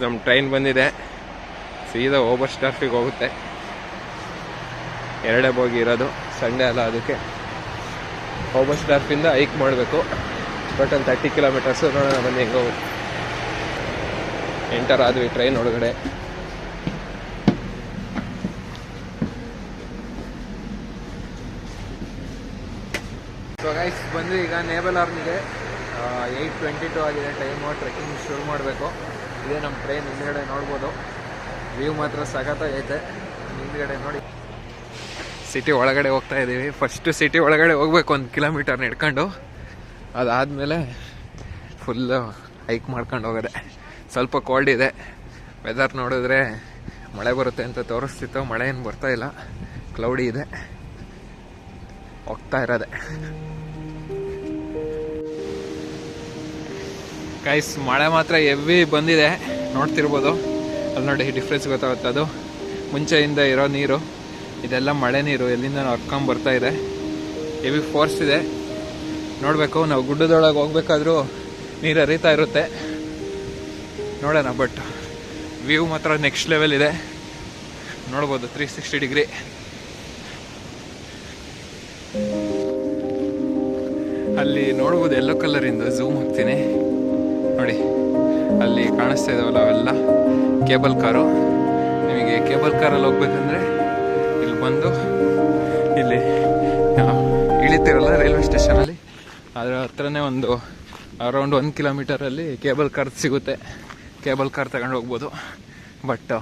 ನಮ್ಮ ಟ್ರೈನ್ ಬಂದಿದೆ, ಸೀದಾ ಓಬರ್ ಸ್ಟಾರ್ಫಿಗೆ ಹೋಗುತ್ತೆ. 2 ಬೋಗಿ ಇರೋದು, ಸಂಡೇ ಅಲ್ಲ, ಅದಕ್ಕೆ ಓಬರ್ ಸ್ಟಾರ್ಫಿಂದ ಹೈಕ್ ಮಾಡಬೇಕು. Total 30 kilometres. ನೋಡೋಣ ಬನ್ನಿ ಹೆಂಗೆ ಹೋಗುತ್ತೆ. ಎಂಟರ್ ಆದ್ವಿ ಟ್ರೈನ್ ಒಳಗಡೆ. ಸೊ ಗೈಸ್ ಬಂದ್ವಿ ಈಗ ನೇಬಲ್ ಆರ್ಮಿಗೆ. 8:22 ಆಗಿದೆ ಟೈಮು. ಟ್ರೆಕ್ಕಿಂಗ್ ಶುರು ಮಾಡಬೇಕು. ಇದೇ ನಮ್ಮ ಟ್ರೈನ್. ಹಿಂದ್ಗಡೆ ನೋಡ್ಬೋದು, ವ್ಯೂ ಮಾತ್ರ ಸಖತ್ತಾಗೈತೆ. ಹಿಂದ್ಗಡೆ ನೋಡಿ, ಸಿಟಿ ಒಳಗಡೆ ಹೋಗ್ತಾ ಇದ್ದೀವಿ. ಫಸ್ಟು ಸಿಟಿ ಒಳಗಡೆ ಹೋಗ್ಬೇಕು 1 ಕಿಲೋಮೀಟರ್ ನಡ್ಕೊಂಡು. ಅದಾದಮೇಲೆ ಫುಲ್ಲು ಹೈಕ್ ಮಾಡ್ಕೊಂಡು ಹೋಗೋದೆ. ಸ್ವಲ್ಪ ಕೋಲ್ಡ್ ಇದೆ. ವೆದರ್ ನೋಡಿದ್ರೆ ಮಳೆ ಬರುತ್ತೆ ಅಂತ ತೋರಿಸ್ತಿತ್ತು, ಮಳೆ ಏನು ಬರ್ತಾ ಇಲ್ಲ, ಕ್ಲೌಡಿ ಇದೆ. ಹೋಗ್ತಾ ಇರೋದೆ ಗೈಸ್. ಮಳೆ ಮಾತ್ರ ಹೆವಿ ಬಂದಿದೆ, ನೋಡ್ತಿರ್ಬೋದು. ಅಲ್ಲಿ ನೋಡಿ ಡಿಫ್ರೆನ್ಸ್ ಗೊತ್ತಾಗುತ್ತೆ. ಅದು ಮುಂಚೆಯಿಂದ ಇರೋ ನೀರು, ಇದೆಲ್ಲ ಮಳೆ ನೀರು ಎಲ್ಲಿಂದ ಹರ್ಕೊಂಬರ್ತಾ ಇದೆ. ಹೆವಿ ಫೋರ್ಸ್ ಇದೆ. ನೋಡಬೇಕು, ನಾವು ಗುಡ್ಡದೊಳಗೆ ಹೋಗ್ಬೇಕಾದ್ರೂ ನೀರು ಹರಿತಾ ಇರುತ್ತೆ. ನೋಡೋಣ. ಬಟ್ ವ್ಯೂ ಮಾತ್ರ ನೆಕ್ಸ್ಟ್ ಲೆವೆಲ್ ಇದೆ. ನೋಡ್ಬೋದು 360 ಡಿಗ್ರಿ. ಅಲ್ಲಿ ನೋಡ್ಬೋದು ಯೆಲ್ಲೋ ಕಲರಿಂದ. ಝೂಮ್ ಹಾಕ್ತೀನಿ ನೋಡಿ, ಅಲ್ಲಿ ಕಾಣಿಸ್ತಾ ಇದಾವಲ್ಲ ಅವೆಲ್ಲ ಕೇಬಲ್ ಕಾರು. ನಿಮಗೆ ಕೇಬಲ್ ಕಾರಲ್ಲಿ ಹೋಗ್ಬೇಕಂದ್ರೆ ಇಲ್ಲಿ ಬಂದು ಇಲ್ಲಿ ಇಳಿತಿರಲ್ಲ ರೈಲ್ವೆ ಸ್ಟೇಷನಲ್ಲಿ, ಅದರ ಹತ್ರನೇ ಒಂದು ಅರೌಂಡ್ 1 ಕಿಲೋಮೀಟರಲ್ಲಿ ಕೇಬಲ್ ಕಾರ್ ಸಿಗುತ್ತೆ. ಕೇಬಲ್ ಕಾರ್ ತಗೊಂಡು ಹೋಗ್ಬೋದು. ಬಟ್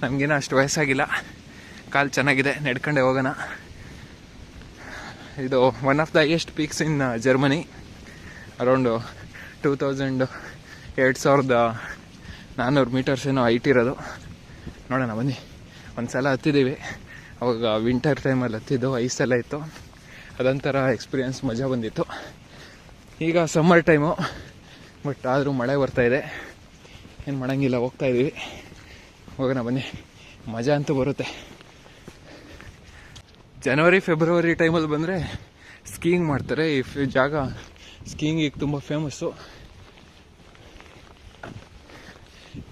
ನಮಗೇನೋ ಅಷ್ಟು ವಯಸ್ಸಾಗಿಲ್ಲ, ಕಾಲು ಚೆನ್ನಾಗಿದೆ, ನಡ್ಕೊಂಡೆ ಹೋಗೋಣ. ಇದು one of the highest peaks in Germany. Around 2,400 metres ಏನೋ ಹೈಟ್ ಇರೋದು. ನೋಡೋಣ ಬನ್ನಿ. ಒಂದು ಸಲ ಹತ್ತಿದ್ದೀವಿ, ಅವಾಗ ವಿಂಟರ್ ಟೈಮಲ್ಲಿ ಹತ್ತಿದ್ದು, ಐಸೆಲ್ಲ ಇತ್ತು. ಅದೊಂಥರ ಎಕ್ಸ್ಪೀರಿಯನ್ಸ್, ಮಜಾ ಬಂದಿತ್ತು. ಈಗ ಸಮ್ಮರ್ ಟೈಮು, ಬಟ್ ಆದರೂ ಮಳೆ ಬರ್ತಾಯಿದೆ, ಏನು ಮಾಡೋಂಗಿಲ್ಲ, ಹೋಗ್ತಾ ಇದ್ದೀವಿ. ಹೋಗೋಣ ಬನ್ನಿ, ಮಜಾ ಅಂತೂ ಬರುತ್ತೆ. ಜನವರಿ ಫೆಬ್ರವರಿ ಟೈಮಲ್ಲಿ ಬಂದರೆ ಸ್ಕೀಯಿಂಗ್ ಮಾಡ್ತಾರೆ. ಈ ಜಾಗ ಸ್ಕೀಯಿಂಗಿಗೆ ತುಂಬ ಫೇಮಸ್ಸು.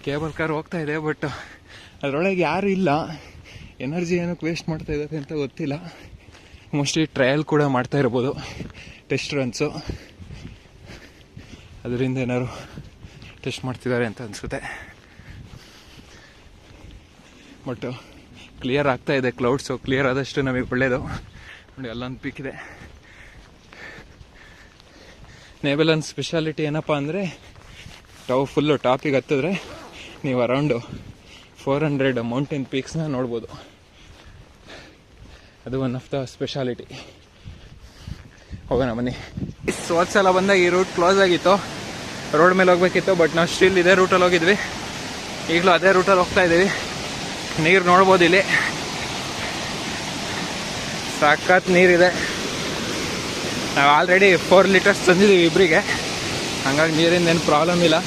ಕೇಬಲ್ ಕಾರ್ ಹೋಗ್ತಾ ಇದೆ, ಬಟ್ ಅದರೊಳಗೆ ಯಾರೂ ಇಲ್ಲ. ಎನರ್ಜಿ ಏನಕ್ಕೆ ವೇಸ್ಟ್ ಮಾಡ್ತಾ ಇದ್ದಾರೆ ಅಂತ ಗೊತ್ತಿಲ್ಲ. ಮೋಸ್ಟ್ಲಿ ಟ್ರಯಲ್ ಕೂಡ ಮಾಡ್ತಾ ಇರ್ಬೋದು, ಟೆಸ್ಟ್ ರನ್ಸು. ಅದರಿಂದ ಏನಾದ್ರು ಟೆಸ್ಟ್ ಮಾಡ್ತಿದ್ದಾರೆ ಅಂತ ಅನಿಸುತ್ತೆ. ಬಟ್ ಕ್ಲಿಯರ್ ಆಗ್ತಾ ಇದೆ ಕ್ಲೌಡ್ಸು. ಕ್ಲಿಯರ್ ಆದಷ್ಟು ನಮಗೆ ಒಳ್ಳೆಯದು. ನೋಡಿ ಅಲ್ಲೊಂದು ಪೀಕ್ ಇದೆ. ನೇಬಲನ್ ಸ್ಪೆಷಾಲಿಟಿ ಏನಪ್ಪ ಅಂದರೆ, ಫುಲ್ಲು ಟಾಪಿಗೆ ಹತ್ತಿದ್ರೆ ನೀವು ಅರೌಂಡು 400 ಮೌಂಟೇನ್ ಪೀಕ್ಸ್ನ ನೋಡ್ಬೋದು. ಅದು ಒನ್ ಆಫ್ ದ ಸ್ಪೆಷಾಲಿಟಿ. ಹೋಗೋಣ ಬನ್ನಿ. ಹೋದ್ಸಲ ಬಂದಾಗ ಈ ರೂಟ್ ಕ್ಲೋಸ್ ಆಗಿತ್ತು, ರೋಡ್ ಮೇಲೆ ಹೋಗ್ಬೇಕಿತ್ತು. ಬಟ್ ನಾವು ಸ್ಟಿಲ್ ಇದೇ ರೂಟಲ್ಲಿ ಹೋಗಿದ್ವಿ, ಈಗಲೂ ಅದೇ ರೂಟಲ್ಲಿ ಹೋಗ್ತಾ ಇದ್ದೀವಿ. ನೀರು ನೋಡ್ಬೋದು, ಇಲ್ಲಿ ಸಖತ್ ನೀರಿದೆ. ನಾವು ಆಲ್ರೆಡಿ 4 ಲೀಟರ್ಸ್ ತಂದಿದ್ದೀವಿ ಇಬ್ಬರಿಗೆ, ಹಂಗಾಗಿ ನೀರಿಂದ ಏನು ಪ್ರಾಬ್ಲಮ್ ಇಲ್ಲ.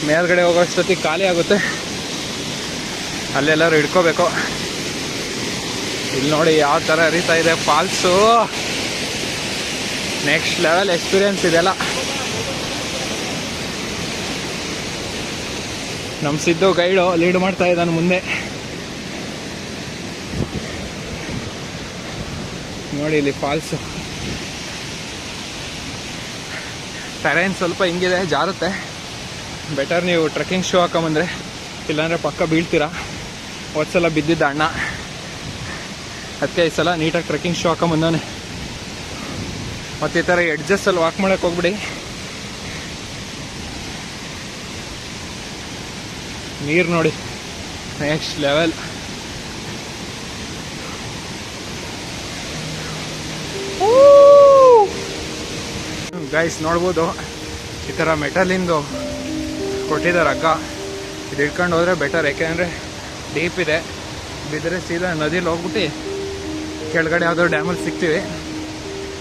ಮೇಲ್ಗಡೆ ಹೋಗೋ ಅಷ್ಟೊತ್ತಿಗೆ ಖಾಲಿ ಆಗುತ್ತೆ, ಅಲ್ಲೆಲ್ಲರೂ ಹಿಡ್ಕೋಬೇಕು. ಇಲ್ಲಿ ನೋಡಿ ಯಾವ ಥರ ಹರಿತಾ ಇದೆ ಫಾಲ್ಸು. ನೆಕ್ಸ್ಟ್ ಲೆವೆಲ್ ಎಕ್ಸ್ಪೀರಿಯನ್ಸ್ ಇದೆಲ್ಲ. ನಮ್ಮ ಸಿದ್ದು ಗೈಡು ಲೀಡ್ ಮಾಡ್ತಾ ಇದ್ದಾನೆ ಮುಂದೆ. ನೋಡಿ ಇಲ್ಲಿ ಫಾಲ್ಸು. ಟೆರೈನ್ ಸ್ವಲ್ಪ ಹಿಂಗಿದೆ, ಜಾರುತ್ತೆ. ಬೆಟರ್ ನೀವು ಟ್ರೆಕ್ಕಿಂಗ್ ಶೂ ಹಾಕೊಂಬಂದ್ರೆ, ಇಲ್ಲಾಂದರೆ ಪಕ್ಕ ಬೀಳ್ತೀರಾ. ಹೋದ್ಸಲ ಬಿದ್ದಿದ್ದ ಅಣ್ಣ, ಅದಕ್ಕೆ ಈ ಸಲ ನೀಟಾಗಿ ಟ್ರೆಕ್ಕಿಂಗ್ ಶೂ ಹಾಕೊಂಬಂದವನೆ. ಮತ್ತು ಈ ಥರ ಎಡ್ಜಸ್ಸಲ್ಲಿ ವಾಕ್ ಮಾಡೋಕ್ಕೆ ಹೋಗ್ಬಿಡಿ. ನೀರು ನೋಡಿ ನೆಕ್ಸ್ಟ್ ಲೆವೆಲ್. ಗೈಸ್ ನೋಡ್ಬೋದು, ಈ ಥರ ಮೆಟಲಿಂದು ಕೊಟ್ಟಿದ್ದಾರೆ ಹಗ್ಗ. ಇದು ಹಿಡ್ಕೊಂಡು ಹೋದರೆ ಬೆಟರ್, ಯಾಕೆಂದರೆ ಡೀಪ್ ಇದೆ. ಬಿದ್ದರೆ ಸೀದಾ ನದಿಲಿ ಹೋಗ್ಬಿಟ್ಟು ಕೆಳಗಡೆ ಯಾವುದೋ ಡ್ಯಾಮಲ್ಲಿ ಸಿಗ್ತೀವಿ.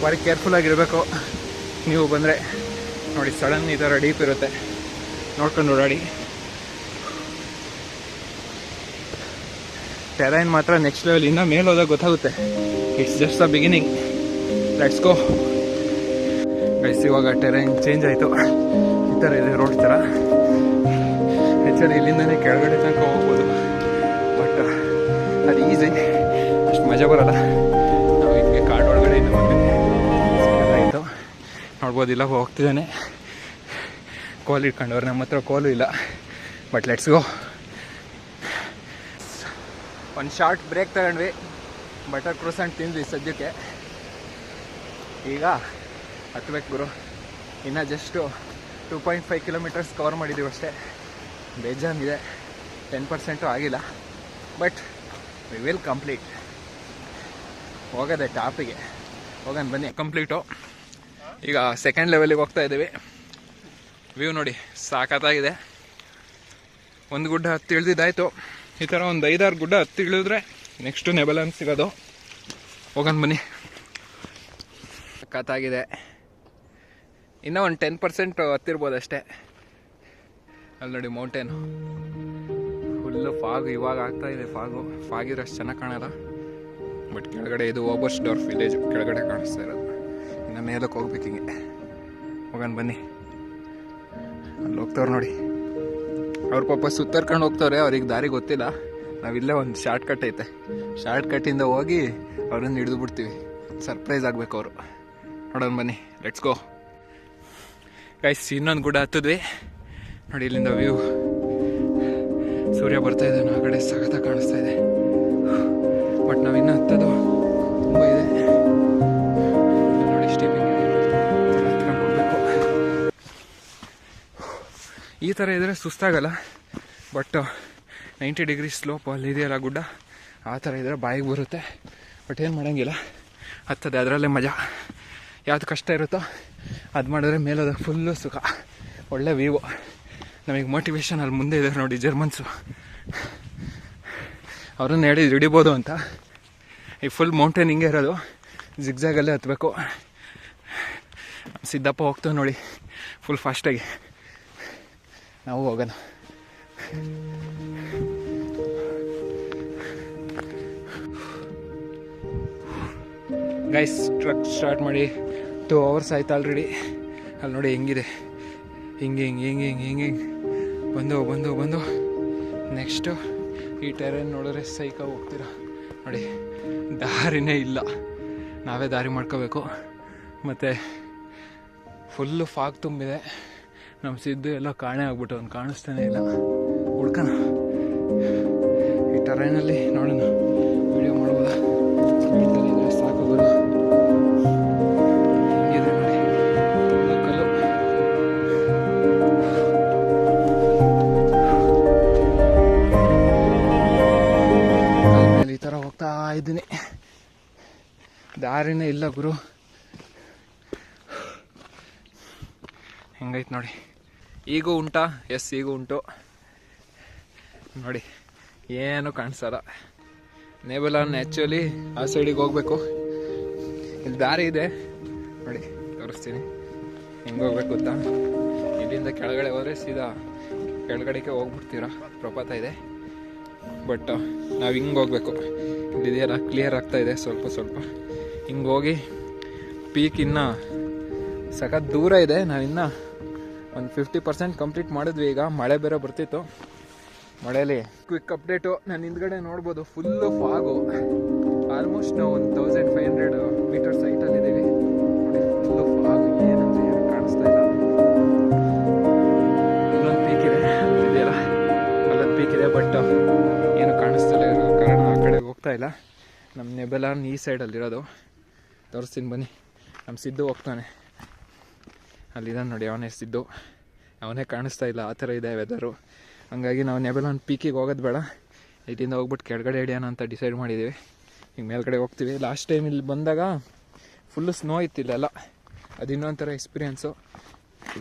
ಭಾರಿ ಕೇರ್ಫುಲ್ಲಾಗಿರಬೇಕು ನೀವು ಬಂದರೆ. ನೋಡಿ ಸಡನ್ ಈ ಥರ ಡೀಪ್ ಇರುತ್ತೆ, ನೋಡ್ಕೊಂಡು ಓಡಾಡಿ. ಟೆರೈನ್ ಮಾತ್ರ ನೆಕ್ಸ್ಟ್ ಲೆವೆಲ್. ಇನ್ನೂ ಮೇಲೆ ಹೋದಾಗ ಗೊತ್ತಾಗುತ್ತೆ. It's just the beginning. Let's go guys. ಇವಾಗ ಟೆರೈನ್ ಚೇಂಜ್ ಆಯಿತು, ಈ ಥರ ಇದೆ ರೋಡ್ ಥರ. ಆ್ಯಕ್ಚುಲಿ ಇಲ್ಲಿಂದನೇ ಕೆಳಗಡೆ ತನಕ ಹೋಗ್ಬೋದು, ಬಟ್ ಅದು ಈಸಿ, ಅಷ್ಟು ಮಜಾ ಬರೋಲ್ಲ. ನಾವು ಹಿಂಗೆ ಕಾಡು ಒಳಗಡೆಯಿಂದ ಬಂದಿದ್ವಿ, ಆಯಿತು ನೋಡ್ಬೋದು. ಇಲ್ಲ ಹೋಗ್ತಿದ್ದಾನೆ, ಕೋಲ್ ಇಟ್ಕೊಂಡವ್ರು, ನಮ್ಮ ಹತ್ರ ಕೋಲು ಇಲ್ಲ. But let's go. ಒಂದು ಶಾರ್ಟ್ ಬ್ರೇಕ್ ತಗೊಂಡ್ವಿ, ಬಟರ್ ಕ್ರೋಸಂಟ್ ತಿಂದ್ವಿ ಸದ್ಯಕ್ಕೆ. ಈಗ ಹತ್ಬೇಕು ಗುರು. ಇನ್ನು ಜಸ್ಟು 2.5 ಕಿಲೋಮೀಟರ್ಸ್ ಕವರ್ ಮಾಡಿದ್ದೀವಿ ಅಷ್ಟೇ. ಬೇಜಾನಿದೆ, 10% ಆಗಿಲ್ಲ, ಬಟ್ ವಿ ವಿಲ್ ಕಂಪ್ಲೀಟ್. ಹೋಗೋದೆ ಟಾಪಿಗೆ, ಹೋಗೋಣ ಬನ್ನಿ. ಕಂಪ್ಲೀಟು. ಈಗ ಸೆಕೆಂಡ್ ಲೆವೆಲಿಗೆ ಹೋಗ್ತಾ ಇದ್ದೀವಿ. ವ್ಯೂ ನೋಡಿ ಸಾಕತ್ತಾಗಿದೆ. ಒಂದು ಗುಡ್ಡ ಹತ್ತಿ ಇಳಿದಿದ್ದಾಯಿತು. ಈ ಥರ ಒಂದು 5-6 ಗುಡ್ಡ ಹತ್ತಿ ಇಳಿದ್ರೆ ನೆಕ್ಸ್ಟು ನೆಬಲನ್ ಸಿಗೋದು. ಹೋಗೋಣ ಬನ್ನಿ. ಸಖತ್ತಾಗಿದೆ. ಇನ್ನೂ ಒಂದು 10% ಹತ್ತಿರ್ಬೋದು ಅಷ್ಟೇ. ಅಲ್ಲಿ ನೋಡಿ ಮೌಂಟೇನು, ಫುಲ್ಲು ಫಾಗು. ಇವಾಗ ಆಗ್ತಾ ಇದೆ ಫಾಗಿದ್ರೆ ಅಷ್ಟು ಚೆನ್ನಾಗಿ ಕಾಣಲ್ಲ. ಬಟ್ ಕೆಳಗಡೆ ಇದು ಓಬರ್ಸ್ಡಾರ್ಫ್ ವಿಲೇಜು, ಕೆಳಗಡೆ ಕಾಣಿಸ್ತಾ ಇರೋದು. ಇನ್ನು ಮೇಲಕ್ಕೆ ಹೋಗ್ಬೇಕು ಹಿಂಗೆ. ಹೋಗೋಣ ಬನ್ನಿ. ಅಲ್ಲಿ ಹೋಗ್ತವ್ರು ನೋಡಿ, ಅವ್ರ ಪಾಪ ಸುತ್ತರ್ಕೊಂಡು ಹೋಗ್ತವ್ರೆ, ಅವ್ರಿಗೆ ದಾರಿ ಗೊತ್ತಿಲ್ಲ. ನಾವಿಲ್ಲೇ ಒಂದು ಶಾರ್ಟ್ ಕಟ್ ಐತೆ, ಶಾರ್ಟ್ ಕಟ್ಟಿಂದ ಹೋಗಿ ಅವ್ರನ್ನ ಹಿಡಿದು ಬಿಡ್ತೀವಿ. ಸರ್ಪ್ರೈಸ್ ಆಗಬೇಕು ಅವರು. ನೋಡೋಣ ಬನ್ನಿ, ಲೆಟ್ಸ್ ಗೋ ಗೈಸ್. ಇನ್ನೊಂದು ಗುಡ್ಡ ಹತ್ತಿದ್ವಿ ನೋಡಿ, ಇಲ್ಲಿಂದ ವ್ಯೂ. ಸೂರ್ಯ ಬರ್ತಾ ಇದೆ, ಆ ಕಡೆ ಸಖತ್ತಾಗಿ ಕಾಣಿಸ್ತಾ ಇದೆ. ಬಟ್ ನಾವಿನ್ನೂ ಹತ್ತೋದು ತುಂಬ ಇದೆ ನೋಡಿ. ಸ್ಟೀಪಿಂಗ್ ಹತ್ಕೊಂಡು ಹೋಗ್ಬೇಕು. ಈ ಥರ ಇದ್ದರೆ ಸುಸ್ತಾಗಲ್ಲ, ಬಟ್ 90 ಡಿಗ್ರಿ ಸ್ಲೋಪ್ ಅಲ್ಲಿ ಇದೆಯಲ್ಲ ಗುಡ್ಡ, ಆ ಥರ ಇದ್ದರೆ ಬಾಯಿಗೆ ಬರುತ್ತೆ. ಬಟ್ ಏನು ಮಾಡೋಂಗಿಲ್ಲ, ಹತ್ತದೆ ಅದರಲ್ಲೇ ಮಜಾ. ಯಾವ್ದು ಕಷ್ಟ ಇರುತ್ತೋ ಅದು ಮಾಡಿದ್ರೆ ಮೇಲೋದ ಫುಲ್ಲು ಸುಖ. ಒಳ್ಳೆ ವ್ಯೂ. ನಮಗೆ ಮೋಟಿವೇಶನ್ ಅಲ್ಲಿ ಮುಂದೆ ಇದ್ದಾರೆ ನೋಡಿ ಜರ್ಮನ್ಸು, ಅವ್ರನ್ನ ಹೇಳಿ ಹಿಡಿಬೋದು ಅಂತ. ಈ ಫುಲ್ ಮೌಂಟೇನ್ ಹಿಂಗೆ ಇರೋದು, ಜಿಗ್ಜಾಗಲ್ಲೇ ಹತ್ತಬೇಕು. ಸಿದ್ದಪ್ಪ ಹೋಗ್ತೇವೆ ನೋಡಿ ಫುಲ್ ಫಾಸ್ಟಾಗಿ. ನಾವು ಹೋಗೋಣ. ಗೈಸ್ ಟ್ರಕ್ ಸ್ಟಾರ್ಟ್ ಮಾಡಿ 2 hours ಆಯ್ತು ಆಲ್ರೆಡಿ. ಅಲ್ಲಿ ನೋಡಿ ಹೆಂಗಿದೆ, ಹಿಂಗೆ ಬಂದು ನೆಕ್ಸ್ಟು ಈ ಟೆರೇನ್ ನೋಡಿದ್ರೆ ಸೈಕ ಹೋಗ್ತೀರ ನೋಡಿ. ದಾರಿನೇ ಇಲ್ಲ, ನಾವೇ ದಾರಿ ಮಾಡ್ಕೋಬೇಕು. ಮತ್ತು ಫುಲ್ಲು ಫಾಗ್ ತುಂಬಿದೆ. ನಮ್ಮ ಸಿದ್ದು ಎಲ್ಲ ಕಾಣೆ ಆಗ್ಬಿಟ್ಟು ಅವ್ನು ಕಾಣಿಸ್ತಾನೆ ಇಲ್ಲ. ಹುಡ್ಕೋಣ ಈ ಟೆರೇನಲ್ಲಿ, ನೋಡೋಣ ವಿಡಿಯೋ ಮಾಡ್ಬೋದಾ. ಇದ್ರೆ ಸಾಕು ಬರೋ ಹಿಂಗಿದೆ ನೋಡಿ ಕಲ್ಲು. ಮೇಲೆ ಈ ಥರ ಹೋಗ್ತಾ ಇದ್ದೀನಿ, ದಾರಿನೇ ಇಲ್ಲ ಗುರು. ಹೆಂಗೈತೆ ನೋಡಿ. ಈಗೂ ಉಂಟಾ? ಎಸ್, ಈಗೂ ಉಂಟು ನೋಡಿ. ಏನು ಕಾಣಿಸಲ್ಲ. ನೇಬಲಾನ್ ಆ್ಯಕ್ಚುಲಿ ಆ ಸೈಡಿಗೆ ಹೋಗ್ಬೇಕು. ಇಲ್ಲಿ ದಾರಿ ಇದೆ ನೋಡಿ, ತೋರಿಸ್ತೀನಿ ಹೆಂಗೆ ಹೋಗ್ಬೇಕು ಗೊತ್ತಾ. ಇಲ್ಲಿಂದ ಕೆಳಗಡೆ ಹೋದರೆ ಸೀದಾ ಕೆಳಗಡೆಗೆ ಹೋಗ್ಬಿಡ್ತೀರ, ಪ್ರಪಾತ ಇದೆ. ಬಟ್ ನಾವು ಹಿಂಗೆ ಹೋಗ್ಬೇಕು. ಇಲ್ಲಿದೆಯಲ್ಲ ಕ್ಲಿಯರ್ ಆಗ್ತಾ ಇದೆ ಸ್ವಲ್ಪ. ಹಿಂಗೆ ಹೋಗಿ ಪೀಕ್ ಇನ್ನೂ ಸಖತ್ ದೂರ ಇದೆ. ನಾವಿನ್ನೂ ಒಂದು 50% ಕಂಪ್ಲೀಟ್ ಮಾಡಿದ್ವಿ. ಈಗ ಮಳೆ ಬೇರೆ ಬರ್ತಿತ್ತು. ಮಳೆಯಲ್ಲಿ ಕ್ವಿಕ್ ಅಪ್ಡೇಟು, ನಾನು ಹಿಂದ್ಗಡೆ ನೋಡ್ಬೋದು ಫುಲ್ಲು ಫಾಗು. ಆಲ್ಮೋಸ್ಟ್ ನಾವು 1500 ಮೀಟರ್ಸ್ ಹೈಟಲ್ಲಿದ್ದೀವಿ ನೋಡಿ. ಫುಲ್ಲು ಫಾಗು, ಏನಂತ ಏನು ಕಾಣಿಸ್ತಾ ಇಲ್ಲ. ಇಲ್ಲೊಂದು ಪೀಕ್ ಇದೆ, ಇದೆಯಲ್ಲ ಅಲ್ಲೊಂದು ಪೀಕ್ ಇದೆ, ಬಟ್ ಏನು ಕಾಣಿಸ್ತಿಲ್ಲ ಇರೋ ಕಾರಣ ಆ ಕಡೆ ಹೋಗ್ತಾ ಇಲ್ಲ. ನಮ್ಮ ನೆಬಲಾನ್ ಈ ಸೈಡಲ್ಲಿರೋದು. ತೋರಿಸ್ತೀನಿ ಬನ್ನಿ. ನಮ್ಮ ಸಿದ್ದು ಹೋಗ್ತಾನೆ, ಅಲ್ಲಿದ್ದಾನೆ ನೋಡಿ, ಅವನೇ ಸಿದ್ದು. ಅವನೇ ಕಾಣಿಸ್ತಾ ಇಲ್ಲ, ಆ ಥರ ಇದೆ ವೆದರು. ಹಂಗಾಗಿ ನಾವು ನೆಬಲಾನ್ ಪೀಕಿಗೆ ಹೋಗೋದು ಬೇಡ, ಇಲ್ಲಿಂದ ಹೋಗ್ಬಿಟ್ಟು ಕೆಳಗಡೆ ಹಿಡಿಯೋಣ ಅಂತ ಡಿಸೈಡ್ ಮಾಡಿದ್ದೀವಿ. ಈಗ ಮೇಲ್ಗಡೆ ಹೋಗ್ತೀವಿ. ಲಾಸ್ಟ್ ಟೈಮ್ ಇಲ್ಲಿ ಬಂದಾಗ ಫುಲ್ಲು ಸ್ನೋ ಇತ್ತಿಲ್ಲೆಲ್ಲ, ಅದು ಇನ್ನೊಂಥರ ಎಕ್ಸ್ಪೀರಿಯೆನ್ಸು.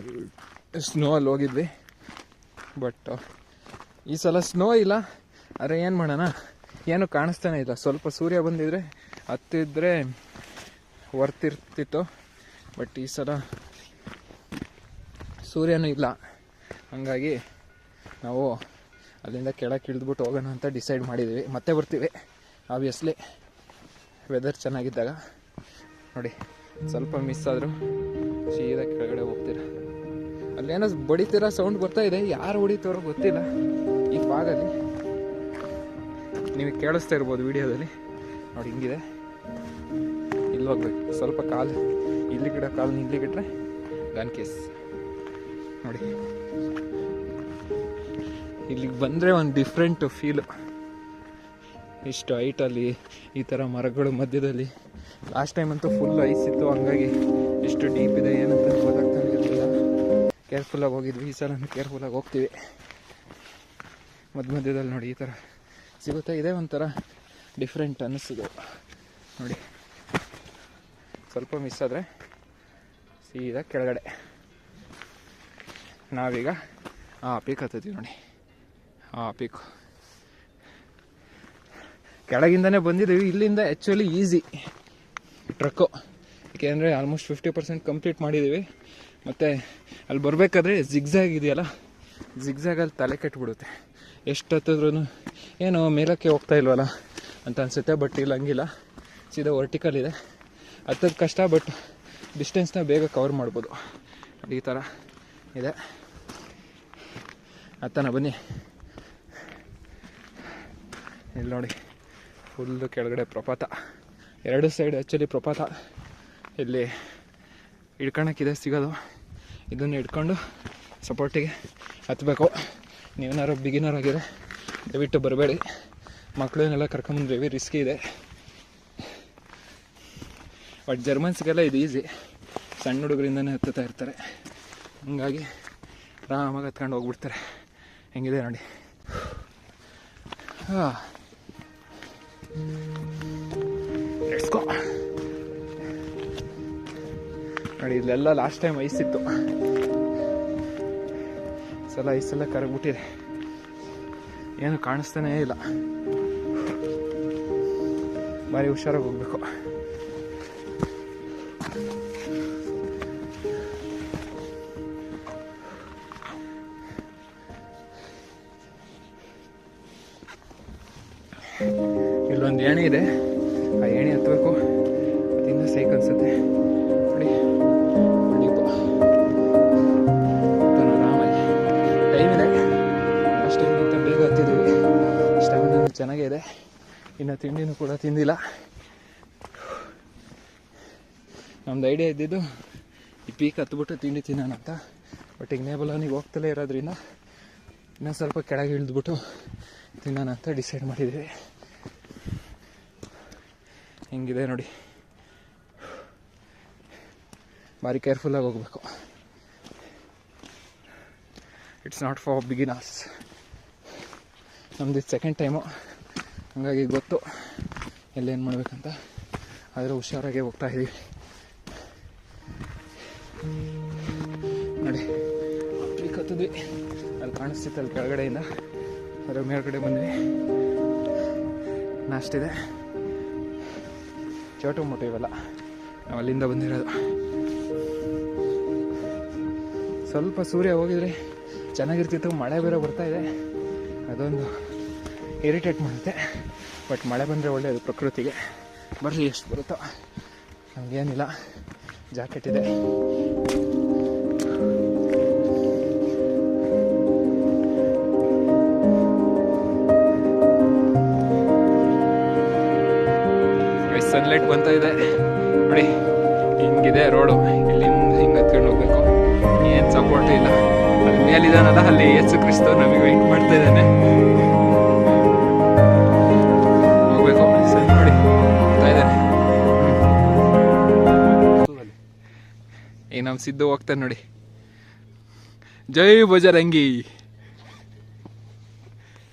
ಸ್ನೋ ಅಲ್ಲಿ ಹೋಗಿದ್ವಿ, ಬಟ್ ಈ ಸಲ ಸ್ನೋ ಇಲ್ಲ. ಆದರೆ ಏನು ಮಾಡೋಣ, ಏನು ಕಾಣಿಸ್ತಾನೆ ಇಲ್ಲ. ಸ್ವಲ್ಪ ಸೂರ್ಯ ಬಂದಿದ್ರೆ ಹತ್ತಿದ್ರೆ ವರ್ತಿರ್ತಿತ್ತು, ಬಟ್ ಈ ಸಲ ಸೂರ್ಯನೂ ಇಲ್ಲ. ಹಾಗಾಗಿ ನಾವು ಅಲ್ಲಿಂದ ಕೆಳಗೆ ಇಳಿದ್ಬಿಟ್ಟು ಹೋಗೋಣ ಅಂತ ಡಿಸೈಡ್ ಮಾಡಿದ್ದೀವಿ. ಮತ್ತೆ ಬರ್ತೀವಿ ಆಬ್ವಿಯಸ್ಲಿ, ವೆದರ್ ಚೆನ್ನಾಗಿದ್ದಾಗ. ನೋಡಿ ಸ್ವಲ್ಪ ಮಿಸ್ ಆದರೂ ಸೀದಾ ಕೆಳಗಡೆ ಹೋಗ್ತೀರ. ಅಲ್ಲೇನೋ ಬಡಿತಿರೋ ಸೌಂಡ್ ಬರ್ತಾ ಇದೆ, ಯಾರು ಹೊಡಿತಾರೋ ಗೊತ್ತಿಲ್ಲ ಈ ಫಾಗಲ್ಲಿ. ನಿಮಗೆ ಕೇಳಿಸ್ತಾ ಇರ್ಬೋದು ವಿಡಿಯೋದಲ್ಲಿ. ನೋಡಿ ಹಿಂಗಿದೆ, ಇಲ್ಲಿ ಹೋಗ್ಬೇಕು ಸ್ವಲ್ಪ ಕಾಲು ಇಲ್ಲಿ ಗಿಡ, ಕಾಲು ಇಲ್ಲಿಗಿಟ್ರೆ ಗನ್ ಕೇಸ್. ನೋಡಿ ಇಲ್ಲಿಗೆ ಬಂದರೆ ಒಂದು ಡಿಫ್ರೆಂಟ್ ಫೀಲು. ಇಷ್ಟು ಹೈಟಲ್ಲಿ ಈ ಥರ ಮರಗಳು ಮಧ್ಯದಲ್ಲಿ. ಲಾಸ್ಟ್ ಟೈಮ್ ಅಂತೂ ಫುಲ್ ಐಸ್ ಇತ್ತು, ಹಂಗಾಗಿ ಎಷ್ಟು ಡೀಪ್ ಇದೆ ಏನಂತ ಗೊತ್ತಾಗ್ತಾನೆ ಇರಲಿಲ್ಲ. ಕೇರ್ಫುಲ್ಲಾಗಿ ಹೋಗಿದ್ವಿ, ಈ ಸಲ ಕೇರ್ಫುಲ್ಲಾಗಿ ಹೋಗ್ತೀವಿ. ಮಧ್ಯದಲ್ಲಿ ನೋಡಿ ಈ ಥರ ಸಿಗುತ್ತೆ. ಇದೇ ಒಂಥರ ಡಿಫ್ರೆಂಟ್ ಅನ್ನಿಸ್ತಿದೆ ನೋಡಿ. ಸ್ವಲ್ಪ ಮಿಸ್ ಆದರೆ ಸೀದಾ ಕೆಳಗಡೆ. ನಾವೀಗ ಪೀಕ್ ಹತ್ತಿದ್ದೀವಿ ನೋಡಿ. ಪೀಕು ಕೆಳಗಿಂದನೇ ಬಂದಿದ್ದೀವಿ. ಇಲ್ಲಿಂದ ಆ್ಯಕ್ಚುಲಿ ಈಸಿ ಟ್ರಕ್ಕು, ಏಕೆಂದರೆ ಆಲ್ಮೋಸ್ಟ್ 50% ಕಂಪ್ಲೀಟ್ ಮಾಡಿದ್ದೀವಿ. ಮತ್ತು ಅಲ್ಲಿ ಬರಬೇಕಾದ್ರೆ ಜಿಗ್ಜಾಗ್ ಇದೆಯಲ್ಲ, ಜಿಗ್ಜಾಗಲ್ಲಿ ತಲೆ ಕೆಟ್ಬಿಡುತ್ತೆ. ಎಷ್ಟು ಹತ್ತಿದ್ರೂ ಏನು ಮೇಲಕ್ಕೆ ಹೋಗ್ತಾ ಇಲ್ವಲ್ಲ ಅಂತ ಅನಿಸುತ್ತೆ. ಬಟ್ ಇಲ್ಲಿ ಹಂಗಿಲ್ಲ, ಸೀದಾ ವರ್ಟಿಕಲ್ ಇದೆ. ಹತ್ತದ ಕಷ್ಟ, ಬಟ್ ಡಿಸ್ಟೆನ್ಸ್ನ ಬೇಗ ಕವರ್ ಮಾಡ್ಬೋದು. ಈ ಥರ ಇದೆ. ಹತ್ತನ ಬನ್ನಿ. ಇಲ್ಲಿ ನೋಡಿ ಫುಲ್ಲು ಕೆಳಗಡೆ ಪ್ರಪಾತ, 2 ಸೈಡ್ ಆ್ಯಕ್ಚುಲಿ ಪ್ರಪಾತ. ಇಲ್ಲಿ ಹಿಡ್ಕೊಳಕ್ಕಿದೆ ಸಿಗೋದು, ಇದನ್ನು ಹಿಡ್ಕೊಂಡು ಸಪೋರ್ಟಿಗೆ ಹತ್ತಬೇಕು. ನೀವೇನಾರು ಬಿಗಿನರ್ ಆಗಿದ್ರೆ ದಯವಿಟ್ಟು ಬರಬೇಡಿ, ಮಕ್ಕಳನ್ನೆಲ್ಲ ಕರ್ಕೊಂಬಂದ್ರಿ, ರಿಸ್ಕಿ ಇದೆ. ಬಟ್ ಜರ್ಮನ್ಸ್ಗೆಲ್ಲ ಇದು ಈಸಿ, ಸಣ್ಣ ಹುಡುಗರಿಂದನೇ ಹತ್ತುತ್ತಾ ಇರ್ತಾರೆ, ಹಂಗಾಗಿ ಆರಾಮಾಗಿ ಹತ್ಕೊಂಡು ಹೋಗ್ಬಿಡ್ತಾರೆ. ಹೆಂಗಿದೆ ನೋಡಿ. Let's go. ನೋಡಿ ಇಲ್ಲೆಲ್ಲ ಲಾಸ್ಟ್ ಟೈಮ್ ಐಸ್ ಇತ್ತು, ಸಲ ಐಸೆಲ್ಲ ಕರಗ್ಬಿಟ್ಟಿದೆ, ಏನು ಕಾಣಿಸ್ತಾನೇ ಇಲ್ಲ. ಭಾರಿ ಹುಷಾರಾಗಿ ಹೋಗ್ಬೇಕು. ಇಲ್ಲೊಂದು ಏಣಿ ಇದೆ, ಆ ಏಣಿ ಹತ್ತಬೇಕು. ಅದಿಂದ ಸೈಕ್ ಅನ್ಸುತ್ತೆ ನೋಡಿ. ಆರಾಮಾಗಿ ಟೈಮ್ ಇದೆ, ಅಷ್ಟು ಟೈಮ್ಗಿಂತ ಬೇಗ ಹತ್ತಿದ್ದೀವಿ. ಸ್ಟಾಮಿನಾ ಚೆನ್ನಾಗೇ ಇದೆ. ಇನ್ನು ತಿಂಡಿನೂ ಕೂಡ ತಿಂದಿಲ್ಲ. ನಮ್ದು ಐಡಿಯಾ ಇದ್ದಿದ್ದು ಈ ಪೀಕ್ ಹತ್ಬಿಟ್ಟು ತಿಂಡಿ ತಿನ್ನೋಣ ಅಂತ. ಬಟ್ ಈಗ ನೇಬಲಾನಿಗೆ ಹೋಗ್ತಲೇ ಇರೋದ್ರಿಂದ ಇನ್ನೊಂದು ಸ್ವಲ್ಪ ಕೆಳಗೆ ಇಳಿದ್ಬಿಟ್ಟು ತಿನ್ನೋಣ ಅಂತ ಡಿಸೈಡ್ ಮಾಡಿದ್ದೀವಿ. ಹೆಂಗಿದೆ ನೋಡಿ, ಭಾರಿ ಕೇರ್ಫುಲ್ಲಾಗಿ ಹೋಗ್ಬೇಕು. It's not for beginners. ನಮ್ದು ಸೆಕೆಂಡ್ ಟೈಮು, ಹಂಗಾಗಿ ಗೊತ್ತು ಎಲ್ಲೇನು ಮಾಡ್ಬೇಕಂತ. ಆದರೆ ಹುಷಾರಾಗೆ ಹೋಗ್ತಾ ಇದ್ದೀವಿ ನೋಡಿ. ಪೀಕ್ ಹತ್ತಿದ್ವಿ, ಅಲ್ಲಿ ಕಾಣಿಸ್ತಿತ್ತು ಅಲ್ಲಿ ಕೆಳಗಡೆಯಿಂದ. ಅದರ ಮೇಲ್ಗಡೆ ಬಂದ್ವಿ. ನಾಷ್ಟಿದೆ, ಚೋಟು ಮೋಟು ಇವೆಲ್ಲ ನಾವು ಅಲ್ಲಿಂದ ಬಂದಿರೋದು. ಸ್ವಲ್ಪ ಸೂರ್ಯ ಹೋಗಿದ್ರೆ ಚೆನ್ನಾಗಿರ್ತಿತ್ತು. ಮಳೆ ಬೇರೆ ಬರ್ತಾ ಇದೆ, ಅದೊಂದು ಇರಿಟೇಟ್ ಮಾಡುತ್ತೆ. ಬಟ್ ಮಳೆ ಬಂದರೆ ಒಳ್ಳೆಯದು ಪ್ರಕೃತಿಗೆ. ಬರಲಿ, ಎಷ್ಟು ಬರುತ್ತೋ, ನಮಗೇನಿಲ್ಲ. ಜಾಕೆಟ್ ಇದೆ. ಸನ್ಲೈಟ್ ಬಂತಾ ಇದೆ ನೋಡಿ. ಹಿಂಗಿದೆ ರೋಡು, ಇಲ್ಲಿಂದ ಹಿಂಗೆ ಹತ್ಕೊಂಡು ಹೋಗ್ಬೇಕು. ಏನು ಸಪೋರ್ಟ್ ಇಲ್ಲ. ಅಲ್ಲಿ ಮೇಲಿದಾನಲ್ಲ, ಅಲ್ಲಿ ಯೇಸು ಕ್ರಿಸ್ತ ನಮಗೆ ವೆಯ್ಟ್ ಮಾಡ್ತಾ ಇದ್ದಾನೆ. ಹೋಗ್ಬೇಕು. ಸರಿ ನೋಡಿ, ಹೋಗ್ತಾ ಇದ್ದಾನೆ. ಈಗ ನಮ್ಮ ಸಿದ್ದು ಹೋಗ್ತಾನೆ ನೋಡಿ. ಜೈ ಬಜರಂಗಿ.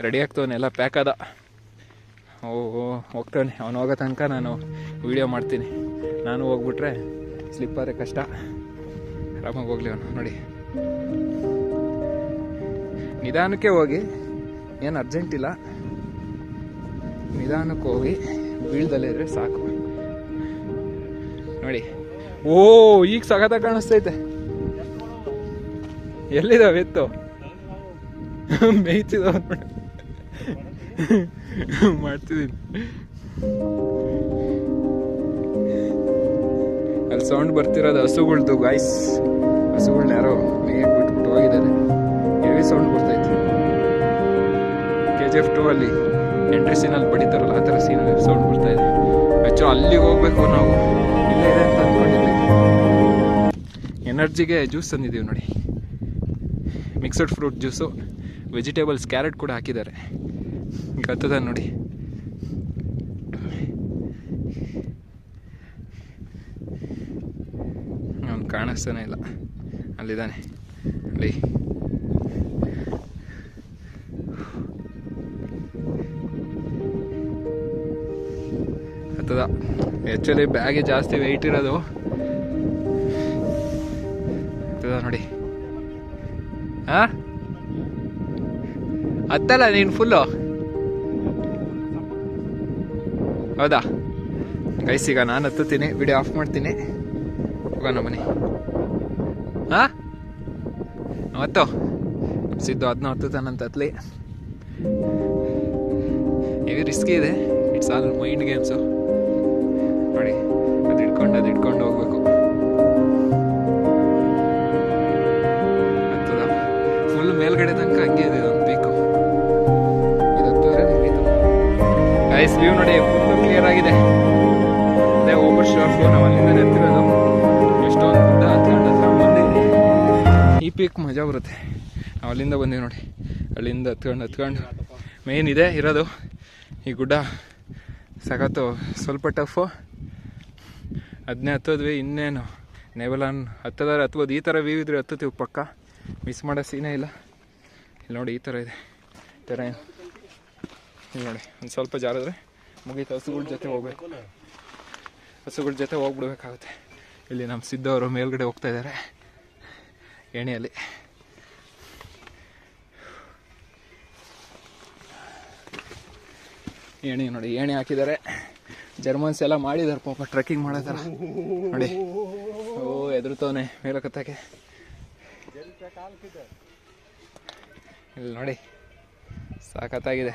ರೆಡಿ ಆಗ್ತವನೆ, ಎಲ್ಲ ಪ್ಯಾಕ್ ಅದ. ಹೋಗ್ತಾನೆ. ಅವನು ಹೋಗೋ ತನಕ ನಾನು ವಿಡಿಯೋ ಮಾಡ್ತೀನಿ. ನಾನು ಹೋಗ್ಬಿಟ್ರೆ ಸ್ಲಿಪ್ಪರೇ ಕಷ್ಟ. ಆರಾಮಾಗಿ ಹೋಗ್ಲಿ ಅವನು ನೋಡಿ. ನಿಧಾನಕ್ಕೆ ಹೋಗಿ, ಏನು ಅರ್ಜೆಂಟ್ ಇಲ್ಲ. ನಿಧಾನಕ್ಕೆ ಹೋಗಿ ಬೀಳ್ದಲ್ಲೇ ಇದ್ರೆ ಸಾಕು ನೋಡಿ. ಈಗ ಸಖತ್ತಾಗಿ ಕಾಣಿಸ್ತೈತೆ. ಎಲ್ಲಿದಾವೆ ಎತ್ತು? ಮೇಯ್ತಿದಾವ ಮಾಡ್ತಿದ್ದೀನಿ. ಅಲ್ಲಿ ಸೌಂಡ್ ಬರ್ತಿರೋದು ಹಸುಗಳ್ದು ಗಾಯ್ಸ್. ಹಸುಗಳ್ನ ಯಾರೋ ಮೇಯಕ್ಕೆ ಬಿಟ್ಬಿಟ್ಟು ಹೋಗಿದ್ದಾರೆ. ಹೆವಿ ಸೌಂಡ್ ಬರ್ತೈತೆ. KGF 2 ಅಲ್ಲಿ ಎಂಟ್ರಿ ಸೀನಲ್ಲಿ ಬಡಿತಾರಲ್ಲ ಆ ಥರ ಸೌಂಡ್ ಬರ್ತಾ ಇದೆ. ಆ್ಯಕ್ಚುಲಿ ಅಲ್ಲಿಗೆ ಹೋಗ್ಬೇಕು ನಾವು, ಇಲ್ಲೇ ಇದೆ ಅಂತ ಅಂದ್ಕೊಂಡಿದ್ವಿ. ಎನರ್ಜಿಗೆ ಜ್ಯೂಸ್ ತಂದಿದ್ದೀವಿ ನೋಡಿ, mixed fruit juice, vegetables, carrot ಕೂಡ ಹಾಕಿದ್ದಾರೆ. ಗತ್ತದ ನೋಡಿ. ಅವ್ನು ಕಾಣಿಸ್ತಾನೆ ಇಲ್ಲ, ಅಲ್ಲಿದ್ದಾನೆ ಅಲ್ಲಿ. ಹತ್ತದ ಆ್ಯಕ್ಚುಲಿ ಬ್ಯಾಗೆ ಜಾಸ್ತಿ ವೆಯ್ಟ್ ಇರೋದು. ಹತ್ತದ ನೋಡಿ. ಹಾಂ ಹತ್ತಲ್ಲ ನೀನು ಫುಲ್ಲು? ಹೌದಾ ಗೈಸ್, ಈಗ ನಾನು ಹತ್ತುತ್ತೀನಿ, ವಿಡಿಯೋ ಆಫ್ ಮಾಡ್ತೀನಿ, ಹೋಗೋಣ ಬನ್ನಿ. ಹಾಂ ಹತ್ತು ಸಿದ್ದು ಅದನ್ನ ಹತ್ತುತ್ತಾನಂತ ಹತ್ತಲಿ. ಹೆವಿ ರಿಸ್ಕಿ ಇದೆ, ಇಟ್ಸ್ ಆಲ್ ಮೈಂಡ್ ಗೇಮ್ಸು ನೋಡಿ. ಅದು ಹಿಡ್ಕೊಂಡು ಹೋಗ್ಬೇಕು. ಹತ್ತದ ಫುಲ್ ಮೇಲ್ಗಡೆ ತನಕ ಹಂಗೆ ಇದೆ ಒಂದು ಪೀಕು. ಇದು ಹತ್ತಿದ್ರೆ ಮುಗೀತು. ಗೈಸ್ ವ್ಯೂ ನೋಡಿ, ಫುಲ್ ಕ್ಲಿಯರ್ ಆಗಿದೆ. ಅದೇ ಓವರ್ ಶಾರ್ಫು, ನಾವು ಅಲ್ಲಿಂದ ಎತ್ತಿರೋದು. ಎಷ್ಟೊಂದು ಗುಡ್ಡ ಹತ್ಕೊಂಡು ಬಂದಿದೆ. ಈ ಪೀಕ್ ಮಜಾ ಬರುತ್ತೆ. ನಾವು ಅಲ್ಲಿಂದ ಬಂದೀವಿ ನೋಡಿ, ಅಲ್ಲಿಂದ ಹತ್ಕೊಂಡು ಮೇನ್ ಇದೆ ಇರೋದು ಈ ಗುಡ್ಡ. ಸಖತ್ತು ಸ್ವಲ್ಪ ಟಫು. ಅದನ್ನೇ ಹತ್ತೋದ್ವಿ. ಇನ್ನೇನು ನೆವಲಾನ್ ಹತ್ತದಾರೆ ಹತ್ಬೋದು. ಈ ಥರ ವ್ಯೂ ಇದ್ರೆ ಹತ್ತುತ್ತೀವಿ ಪಕ್ಕ, ಮಿಸ್ ಮಾಡೋ ಸೀನೇ ಇಲ್ಲ. ಇಲ್ಲಿ ನೋಡಿ ಈ ಥರ ಇದೆ, ಈ ಥರ ಇಲ್ಲಿ ನೋಡಿ. ಒಂದು ಸ್ವಲ್ಪ ಜಾರಿದ್ರೆ ಮುಗೀತು. ಹಸುಗಳ ಜೊತೆ ಹೋಗ್ಬೇಕು, ಹಸುಗಳ ಜೊತೆ ಹೋಗ್ಬಿಡ್ಬೇಕಾಗುತ್ತೆ. ಇಲ್ಲಿ ನಮ್ಮ ಸಿದ್ದವರು ಮೇಲ್ಗಡೆ ಹೋಗ್ತಾ ಇದ್ದಾರೆ ಏಣಿಯಲ್ಲಿ. ಏಣಿ ನೋಡಿ, ಏಣಿ ಹಾಕಿದ್ದಾರೆ. ಜರ್ಮನ್ಸ್ ಎಲ್ಲ ಮಾಡಿದ್ದಾರೆ ಪಾಪ, ಟ್ರೆಕ್ಕಿಂಗ್ ಮಾಡೋ ಥರ ನೋಡಿ. ಓ ಎದುರುತ್ತವನೆ ಮೇಲಕತ್ತಕ್ಕೆ. ಇಲ್ಲಿ ನೋಡಿ ಸಾಕತ್ತಾಗಿದೆ.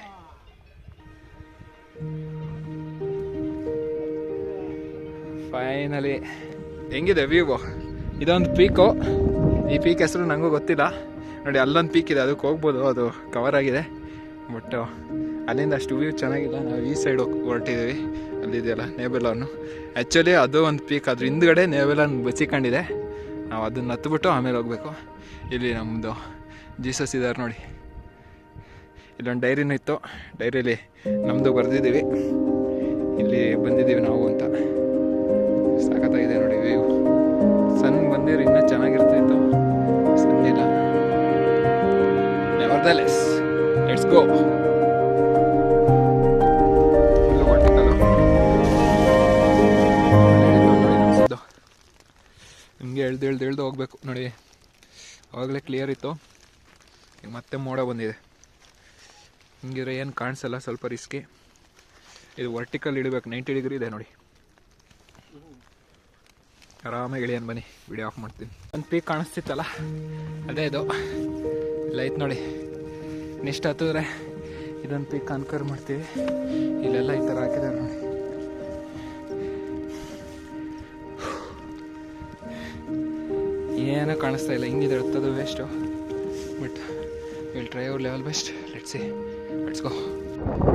ಫೈನಲಿ ಹೆಂಗಿದೆ ವ್ಯೂ? ಇದೊಂದು ಪೀಕು. ಈ ಪೀಕ್ ಹೆಸರು ನನಗೂ ಗೊತ್ತಿಲ್ಲ ನೋಡಿ. ಅಲ್ಲೊಂದು ಪೀಕ್ ಇದೆ, ಅದಕ್ಕೆ ಹೋಗ್ಬೋದು, ಅದು ಕವರ್ ಆಗಿದೆ. ಬಟ್ ಅಲ್ಲಿಂದ ಅಷ್ಟು ವ್ಯೂ ಚೆನ್ನಾಗಿಲ್ಲ. ನಾವು ಈ ಸೈಡ್ ಹೊರಟಿದ್ದೀವಿ. ಅಲ್ಲಿದೆಯಲ್ಲ ನೇಬೆಲಾನು, ಆ್ಯಕ್ಚುಲಿ ಅದು ಒಂದು ಪೀಕ್. ಅದ್ರ ಹಿಂದ್ಗಡೆ ನೇಬೆಲಾನ್ ಬಚ್ಚಿಕೊಂಡಿದೆ. ನಾವು ಅದನ್ನು ಹತ್ಬಿಟ್ಟು ಆಮೇಲೆ ಹೋಗ್ಬೇಕು. ಇಲ್ಲಿ ನಮ್ಮದು ಜೀಸಸ್ ಇದ್ದಾರೆ ನೋಡಿ. ಇಲ್ಲೊಂದು ಡೈರಿನೂ ಇತ್ತು, ಡೈರಿಯಲ್ಲಿ ನಮ್ಮದು ಬರೆದಿದ್ದೀವಿ. ಇಲ್ಲಿ ಬಂದಿದ್ದೀವಿ ನಾವು ಅಂತ. ಸಾಕತ್ತಾಗಿದೆ ನೋಡಿ ವ್ಯೂ. ಸನ್ ಬಂದಿರೋ ಇನ್ನೂ ಚೆನ್ನಾಗಿರ್ತಿತ್ತು, ಸನ್ನಿಲ್ಲ. ನೆವರ್ದಲೆಸ್ ಲೆಟ್ಸ್ ಗೋ. ಹಿಂಗೆ ಎಳ್ದು ಹೋಗ್ಬೇಕು ನೋಡಿ. ಆವಾಗಲೇ ಕ್ಲಿಯರ್ ಇತ್ತು, ಈಗ ಮತ್ತೆ ಮೋಡ ಬಂದಿದೆ. ಹಿಂಗಿರೋ ಏನು ಕಾಣಿಸಲ್ಲ, ಸ್ವಲ್ಪ ರಿಸ್ಕಿ. ಇದು ವರ್ಟಿಕಲ್ ಇಡಬೇಕು, 90 ಡಿಗ್ರಿ ಇದೆ ನೋಡಿ. ಆರಾಮಾಗಿ ಇಳಿಯನ್ ಬನ್ನಿ, ವಿಡಿಯೋ ಆಫ್ ಮಾಡ್ತೀನಿ. ಒಂದು ಪೀಕ್ ಕಾಣಿಸ್ತಿತ್ತಲ್ಲ, ಅದೇ ಇದು. ಇಲ್ಲ ಐತೆ ನೋಡಿ. ನೆಕ್ಸ್ಟ್ ಹತ್ತಿದ್ರೆ ಇದೊಂದು ಪೀಕ್ ಕನ್ಕರ್ ಮಾಡ್ತೀವಿ. ಇಲ್ಲೆಲ್ಲ ಈ ಥರ ಹಾಕಿದ್ದಾರೆ ನೋಡಿ. ಏನೋ ಕಾಣಿಸ್ತಾ ಇಲ್ಲ, ಹಿಂಗಿದೆ ಹತ್ತದು waste. But will try our level best. Let's go.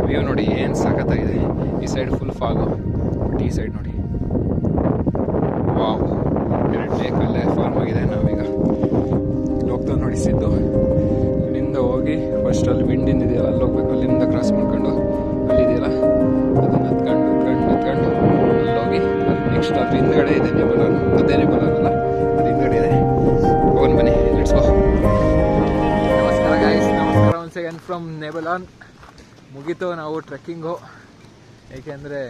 View ನೋಡಿ ಏನು ಸಖತ್ತಾಗಿದೆ. ಈ ಸೈಡ್ ಫುಲ್ ಫಾಗು, ಬಟ್ ಈ ಸೈಡ್ ನೋಡಿ ವಾವ್, ಎರಡು ಲೇಕ್ ಅಲ್ಲೇ ಫಾರ್ಮ್ ಆಗಿದೆ. ನಾವೀಗ ಹೋಗ್ತಾವೆ ನೋಡಿ. ಸಿದ್ದು ಇಲ್ಲಿಂದ ಹೋಗಿ ಫಸ್ಟ್ ಅಲ್ಲಿ ವಿಂಡಿಂದ ಇದೆಯಲ್ಲ ಅಲ್ಲಿ ಹೋಗ್ಬೇಕು. ಅಲ್ಲಿಂದ ಕ್ರಾಸ್ ಮಾಡ್ಕೊಂಡು ಅಲ್ಲಿದೆಯಲ್ಲ ಅದನ್ನು ಹತ್ಕೊಂಡು ಅಲ್ಲಿ ಹೋಗಿ ನೆಕ್ಸ್ಟ್ ಅದ್ರ ಹಿಂದ್ಗಡೆ ಇದೆ ನೇಬಲಾನ್. ಅದೇ ನೇಬಲಾನ್ ಅಲ್ಲ, ಅದು ಹಿಂದ್ಗಡೆ ಇದೆ. ಹೋಗೋಣ ಬನ್ನಿ, ಲೆಟ್ಸ್ ಗೋ. ನಮಸ್ಕಾರ ಗೈಸ್, ನಮಸ್ಕಾರ ಒನ್ಸ್ ಅಗೇನ್ ಫ್ರಮ್ ನೇಬಲಾನ್. ಮುಗೀತು ನಾವು ಟ್ರೆಕ್ಕಿಂಗು. ಏಕೆಂದರೆ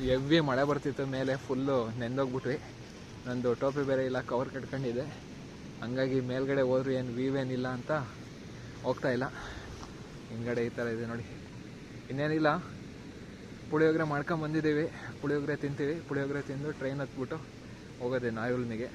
ಹೆವಿ ಮಳೆ ಬರ್ತಿತ್ತು, ಮೇಲೆ ಫುಲ್ಲು ನೆಂದೋಗ್ಬಿಟ್ವಿ. ನಂದು ಟೋಪಿ ಬೇರೆ ಇಲ್ಲ, ಕವರ್ ಕಟ್ಕೊಂಡಿದೆ. ಹಂಗಾಗಿ ಮೇಲ್ಗಡೆ ಹೋದ್ರು ಏನು ವ್ಯೂ ಏನಿಲ್ಲ ಅಂತ ಹೋಗ್ತಾ ಇಲ್ಲ. ಹಿಂದ್ಗಡೆ ಈ ಥರ ಇದೆ ನೋಡಿ. ಇನ್ನೇನಿಲ್ಲ, ಪುಳಿಯೋಗರೆ ಮಾಡ್ಕೊಂಬಂದಿದ್ದೀವಿ. ಪುಳಿಯೋಗರೆ ತಿಂತೀವಿ. ಪುಳಿಯೋಗರೆ ತಿಂದು ಟ್ರೈನ್ ಹತ್ಬಿಟ್ಟು ಹೋಗೋದೆ ನಾಯುಲ್ನಿಗೆ.